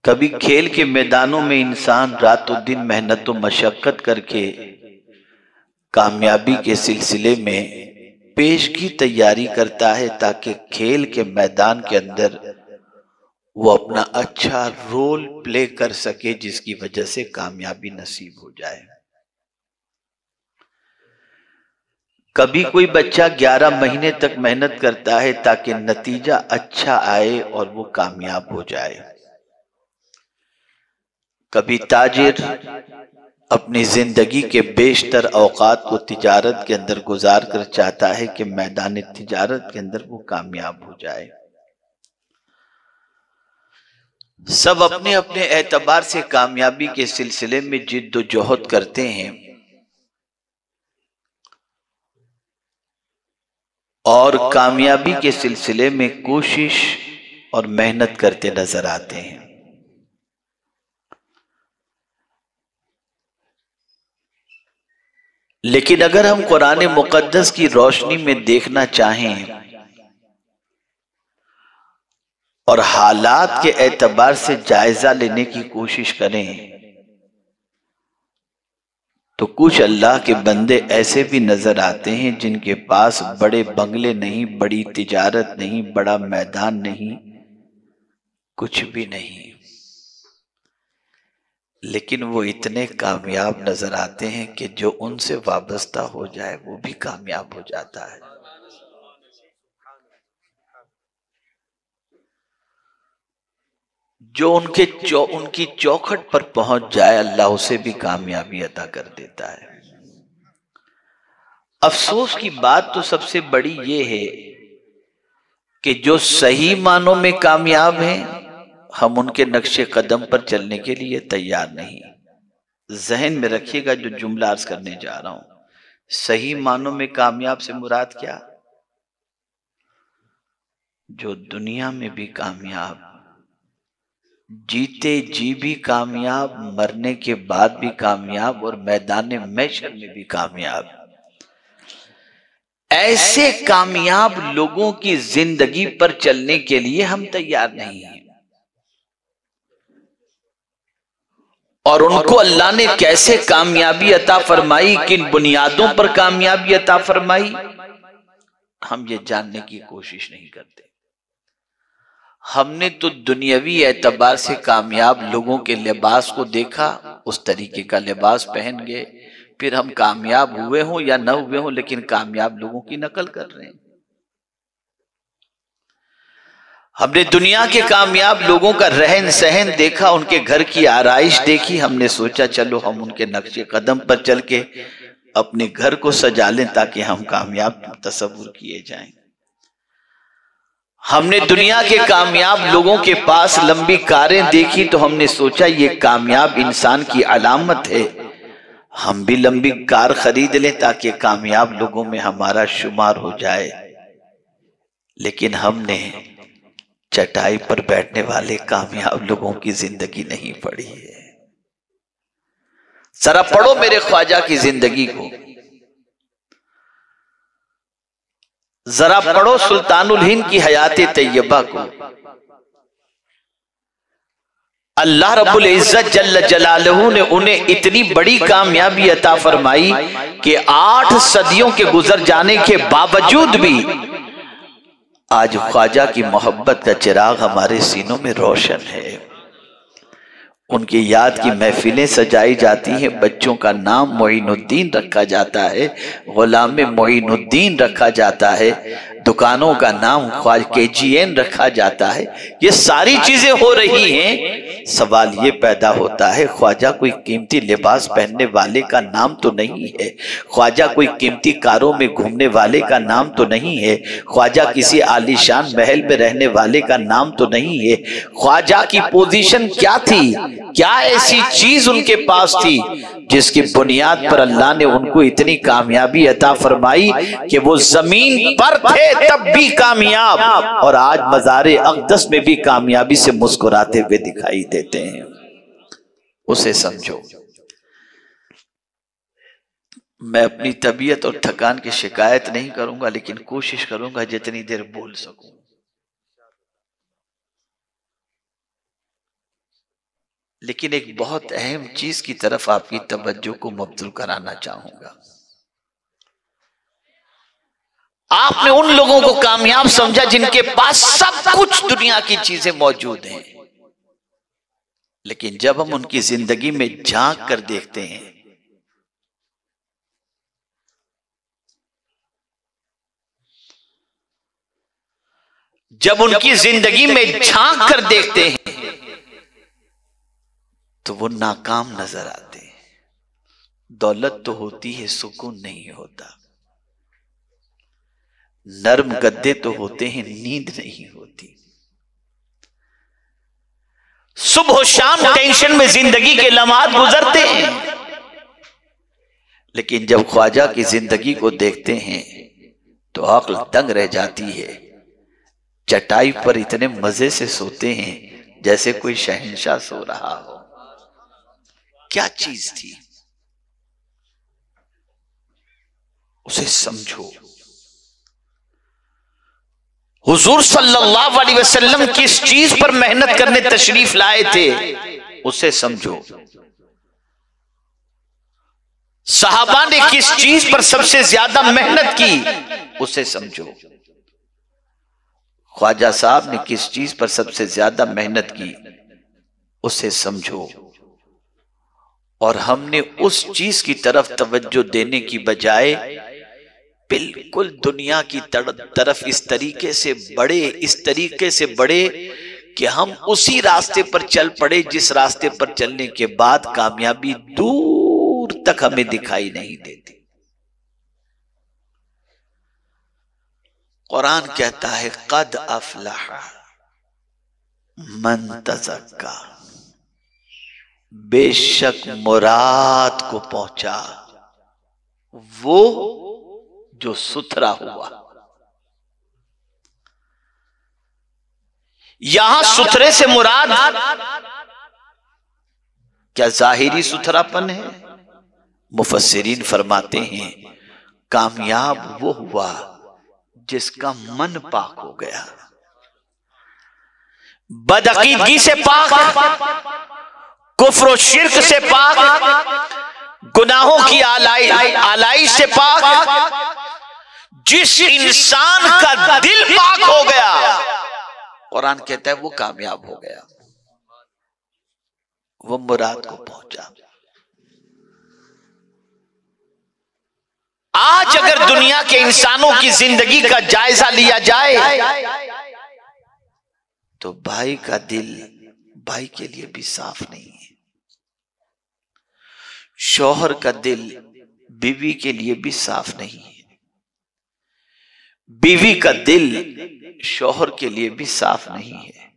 कभी खेल के मैदानों में इंसान रातों दिन मेहनत और मशक्कत करके कामयाबी के सिलसिले में पेश की तैयारी करता है ताकि खेल के मैदान के अंदर वो अपना अच्छा रोल प्ले कर सके, जिसकी वजह से कामयाबी नसीब हो जाए। कभी कोई बच्चा 11 महीने तक मेहनत करता है ताकि नतीजा अच्छा आए और वो कामयाब हो जाए। कभी ताजिर अपनी जिंदगी के बेशतर औकात को तिजारत के अंदर गुजार कर चाहता है कि मैदान तिजारत के अंदर वो कामयाब हो जाए। सब अपने अपने एतबार से कामयाबी के सिलसिले में जिद्दोजहद करते हैं और कामयाबी के सिलसिले में कोशिश और मेहनत करते नजर आते हैं। लेकिन अगर हम कुरान मुकद्दस की रोशनी में देखना चाहें और हालात के एतबार से जायजा लेने की कोशिश करें तो कुछ अल्लाह के बंदे ऐसे भी नजर आते हैं जिनके पास बड़े बंगले नहीं, बड़ी तिजारत नहीं, बड़ा मैदान नहीं, कुछ भी नहीं, लेकिन वो इतने कामयाब नजर आते हैं कि जो उनसे वाबस्ता हो जाए वो भी कामयाब हो जाता है। जो उनकी चौखट पर पहुंच जाए अल्लाह उसे भी कामयाबी अता कर देता है। अफसोस की बात तो सबसे बड़ी ये है कि जो सही मानों में कामयाब हैं हम उनके नक्शे कदम पर चलने के लिए तैयार नहीं। जहन में रखिएगा जो जुमला अर्ज करने जा रहा हूं, सही मानों में कामयाब से मुराद क्या? जो दुनिया में भी कामयाब, जीते जी भी कामयाब, मरने के बाद भी कामयाब और मैदान महशर में भी कामयाब। ऐसे कामयाब लोगों की जिंदगी पर चलने के लिए हम तैयार नहीं हैं। और उनको अल्लाह ने कैसे कामयाबी अता फरमाई, किन बुनियादों पर कामयाबी अता फरमाई, हम ये जानने की कोशिश नहीं करते। हमने तो दुनियावी एतबार से कामयाब लोगों के लिबास को देखा, उस तरीके का लिबास पहन गए, फिर हम कामयाब हुए हों या न हुए हों लेकिन कामयाब लोगों की नकल कर रहे हैं। हमने दुनिया के कामयाब लोगों का रहन सहन देखा, उनके घर की आराइश देखी, हमने सोचा चलो हम उनके नक्शे कदम पर चल के अपने घर को सजा लें ताकि हम कामयाब तसव्वुर किए जाएं। हमने दुनिया के कामयाब लोगों के पास लंबी कारें देखी तो हमने सोचा ये कामयाब इंसान की अलामत है, हम भी लंबी कार खरीद लें ताकि कामयाब लोगों में हमारा शुमार हो जाए। लेकिन हमने चटाई पर बैठने वाले कामयाब लोगों की जिंदगी नहीं पढ़ी है। जरा पढ़ो मेरे ख्वाजा की जिंदगी को, जरा पढ़ो सुल्तानुल हिंद की हयाते तैयबा को। अल्लाह रब्बुल इज्जत जल्ल जलालहू ने उन्हें इतनी बड़ी कामयाबी अता फरमाई कि 8 सदियों के गुजर जाने के बावजूद भी आज ख्वाजा की मोहब्बत का चिराग हमारे सीनों में रोशन है। उनकी याद की महफिलें सजाई जाती हैं, बच्चों का नाम मोइनुद्दीन रखा जाता है, गुलाम मोइनुद्दीन रखा जाता है, दुकानों का नाम ख्वाजा KGN रखा जाता है। ये सारी चीजें हो रही हैं। सवाल ये पैदा होता है ख्वाजा कोई कीमती लिबास पहनने वाले का नाम तो नहीं है, ख्वाजा कोई कीमती कारों में घूमने वाले का नाम तो नहीं है, ख्वाजा किसी आलीशान महल में रहने वाले का नाम तो नहीं है। ख्वाजा की पोजीशन क्या थी, क्या ऐसी चीज उनके पास थी जिसकी बुनियाद पर अल्लाह ने उनको इतनी कामयाबी अता फरमाई कि वो जमीन पर थे तब भी कामयाब और आज मज़ारे अक़दस में भी कामयाबी से मुस्कुराते हुए दिखाई देते हैं। उसे समझो। मैं अपनी तबीयत और थकान की शिकायत नहीं करूंगा, लेकिन कोशिश करूंगा जितनी देर बोल सकूं। लेकिन एक बहुत अहम चीज की तरफ आपकी तवज्जो को मबजूल कराना चाहूंगा। आपने उन लोगों को कामयाब समझा जिनके पास सब कुछ दुनिया की चीजें मौजूद हैं, लेकिन जब हम उनकी जिंदगी में झांक कर देखते हैं, जब उनकी जिंदगी में झांक कर देखते हैं तो वो नाकाम नजर आते हैं। दौलत तो होती है, सुकून नहीं होता। नर्म गद्दे तो होते हैं, नींद नहीं होती। सुबह शाम टेंशन में जिंदगी के लम्हात गुजरते हैं, लेकिन जब ख्वाजा की जिंदगी को देखते हैं तो अक्ल दंग रह जाती है। चटाई पर इतने मजे से सोते हैं जैसे कोई शहंशाह सो रहा हो। क्या चीज थी, उसे समझो। हुजूर सल्लल्लाहु अलैहि वसल्लम किस चीज पर मेहनत करने तशरीफ लाए थे, उसे समझो। सहाबा ने किस चीज पर सबसे ज्यादा मेहनत की, उसे समझो। ख्वाजा साहब ने किस चीज पर सबसे ज्यादा मेहनत की, उसे समझो। और हमने उस चीज की तरफ तवज्जो देने की बजाय बिल्कुल दुनिया की तरफ इस तरीके से बढ़े कि हम उसी रास्ते पर चल पड़े जिस रास्ते पर चलने के बाद कामयाबी दूर तक हमें दिखाई नहीं देती। कुरान कहता है कद अफलह मन तज़क्का, बेशक मुराद को पहुंचा वो जो सुथरा हुआ। यहां सुथरे से मुराद क्या जाहिरी सुथरापन है? मुफस्सिरीन फरमाते हैं कामयाब वो हुआ जिसका मन पाक हो गया, बदअकीदगी से पाक, कुफ्र और शिर्क से पाक, गुनाहों की आलाई से पाक। जिस इंसान का दिल पाक हो गया, कुरान कहता है वो कामयाब हो गया, वो मुराद को पहुंचा। आज अगर दुनिया के इंसानों की जिंदगी का जायजा लिया जाए तो भाई का दिल भाई के लिए भी साफ नहीं है, शौहर का दिल बीवी के लिए भी साफ नहीं है, बीवी का दिल शौहर के लिए भी साफ नहीं है,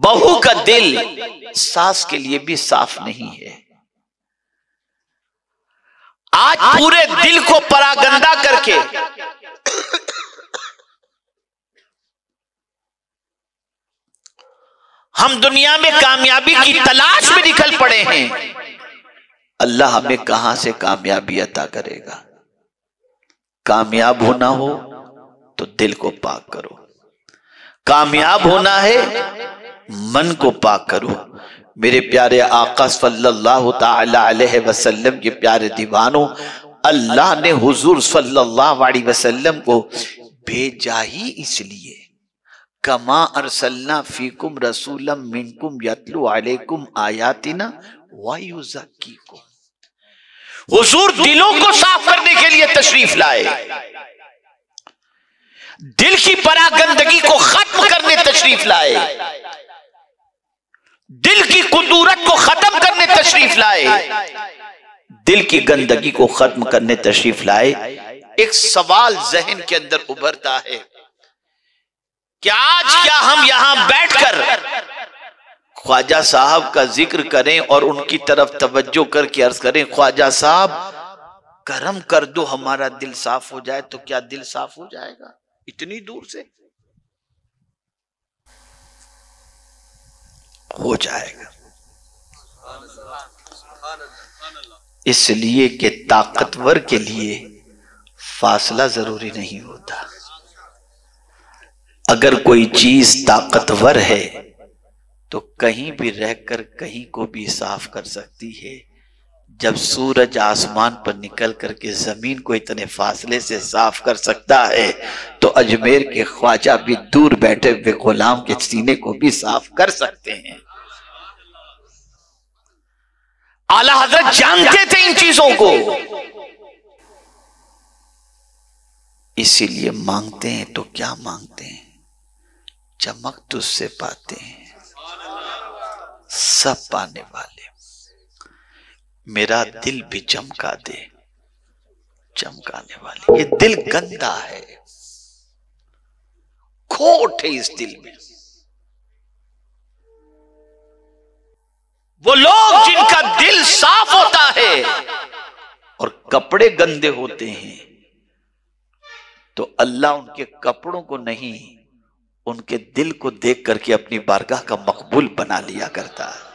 बहू का दिल सास के लिए भी साफ नहीं है। आज पूरे दिल को परागंदा करके हम दुनिया में कामयाबी की तलाश में निकल पड़े हैं। अल्लाह हमें कहां से कामयाबी अता करेगा? कामयाब होना हो तो दिल को पाक करो, कामयाब होना है मन को पाक करो। मेरे प्यारे आका सल्लल्लाहु ताला अलैहि वसल्लम के प्यारे दीवानों, अल्लाह ने हुजूर सल्लल्लाहु अलैहि वसल्लम को भेजा ही इसलिए, कमा अरसलना फीकुम रसूलम मिनकुम यतलू अलैकुम आयातिना व युज़क्कीकुम। हुजूर दिलों को साफ करने के लिए तशरीफ लाए, दिल की परागंदगी को खत्म करने तशरीफ लाए, दिल की कुदूरत को खत्म करने तशरीफ लाए, दिल की गंदगी को खत्म करने तशरीफ लाए। एक सवाल जहन के अंदर उभरता है कि आज क्या हम यहां बैठकर ख्वाजा साहब का जिक्र करें और उनकी तरफ तवज्जो करके अर्ज करें, ख्वाजा साहब करम कर दो हमारा दिल साफ हो जाए, तो क्या दिल साफ हो जाएगा इतनी दूर से? हो जाएगा। इसलिए कि ताकतवर के लिए फासला जरूरी नहीं होता। अगर कोई चीज ताकतवर है तो कहीं भी रहकर कहीं को भी साफ कर सकती है। जब सूरज आसमान पर निकल करके जमीन को इतने फासले से साफ कर सकता है, तो अजमेर के ख्वाजा भी दूर बैठे हुए गुलाम के सीने को भी साफ कर सकते हैं। आला हजरत जानते थे इन चीजों को, इसीलिए मांगते हैं तो क्या मांगते हैं? चमक तुझसे पाते हैं सब पाने वाले, मेरा दिल भी चमका दे चमकाने वाले। ये दिल गंदा है, खोट है इस दिल में। वो लोग जिनका दिल साफ होता है और कपड़े गंदे होते हैं, तो अल्लाह उनके कपड़ों को नहीं, उनके दिल को देख करके अपनी बारगाह का मकबूल बना लिया करता है।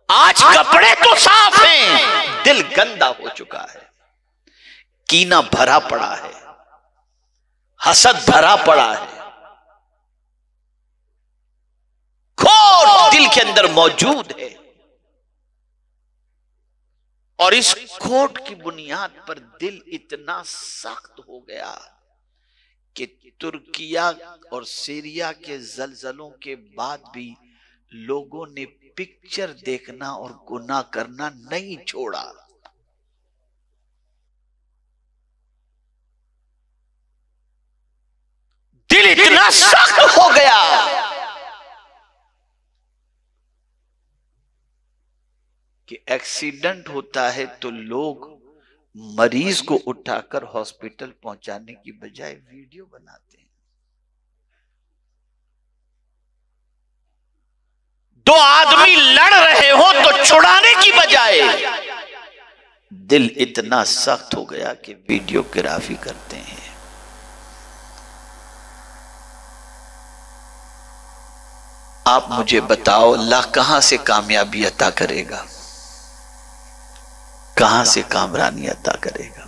आज कपड़े तो साफ हैं, दिल गंदा हो चुका है, कीना भरा पड़ा है, हसद भरा पड़ा है, खोट दिल के अंदर मौजूद है। और इस खोट की बुनियाद पर दिल इतना सख्त हो गया कि तुर्किया और सीरिया के जलजलों के बाद भी लोगों ने पिक्चर देखना और गुनाह करना नहीं छोड़ा। दिल इतना सख्त हो गया कि एक्सीडेंट होता है तो लोग मरीज को उठाकर हॉस्पिटल पहुंचाने की बजाय वीडियो बनाते हैं। दो आदमी लड़ रहे हो तो छुड़ाने की बजाय दिल इतना सख्त हो गया कि वीडियोग्राफी करते हैं। आप मुझे बताओ, अल्लाह कहां से कामयाबी अता करेगा, कहां से कामरानी अता करेगा?